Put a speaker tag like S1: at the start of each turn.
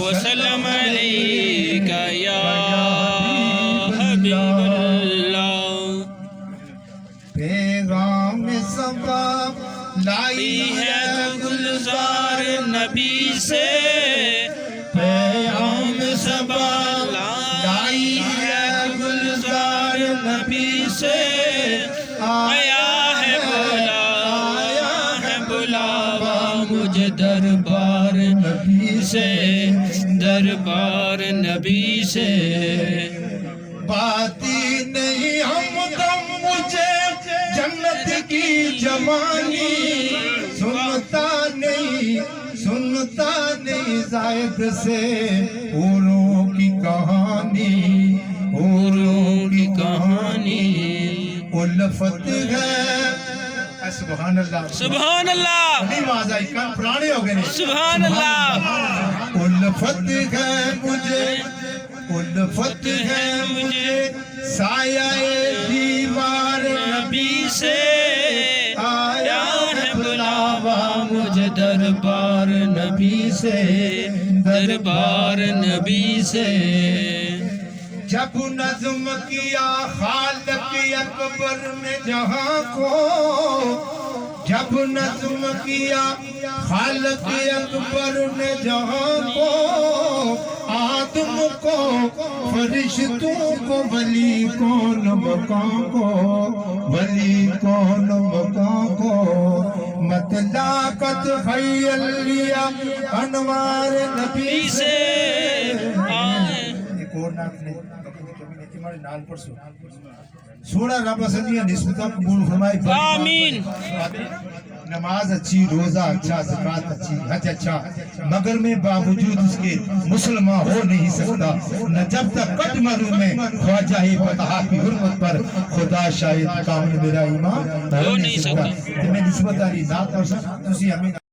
S1: وسلم علیکہ یا حبیب اللہ۔
S2: پیغام صبا لائی
S1: ہے گلزار نبی سے،
S2: پیغام
S1: صبا لائی ہے گلزار نبی سے، آیا ہے بلاوا مجھے دربار نبی سے، دربار نبی سے۔
S2: باتی نہیں ہم دم مجھے جنت کی جوانی، سنتا نہیں زائد سے حوروں کی کہانی،
S1: حوروں کی کہانی۔
S2: الفت ہے سبحان اللہ،
S1: سبحان اللہ،
S2: نہیں آواز آئی، کان پرانے ہو گئے،
S1: سبحان اللہ۔
S2: الفت ہے مجھے، الفت ہے مجھے سایہ دیوار
S1: نبی سے، آیا ہے بلاوا مجھے دربار نبی سے، دربار نبی سے۔
S2: جب نظم کیا خالق اکبر نے جہاں کو، جب نظم کیا خالق اکبر نے جہاں کو، آدم کو فرشتوں کو ولی کون مقام کو، ولی کون مقام کو، مطلقت خیل لیا انوار نبی سے۔ ایک اور نعت نے تمہارے نال پر سوڑا رب سنیا نسبتہ قبول فرمائے،
S1: آمین۔
S2: نماز اچھی، روزہ اچھا، زکوٰۃ اچھی، حج اچھا، مگر میں باوجود اس کے مسلمان ہو نہیں سکتا نہ جب تک کٹ مروں میں خواجہ فتح کی حرمت پر خدا شاہد کامل میرا ایمان ہو نہیں سکتا۔ میں نسبت آلی ذات اور سب تسی ہمیں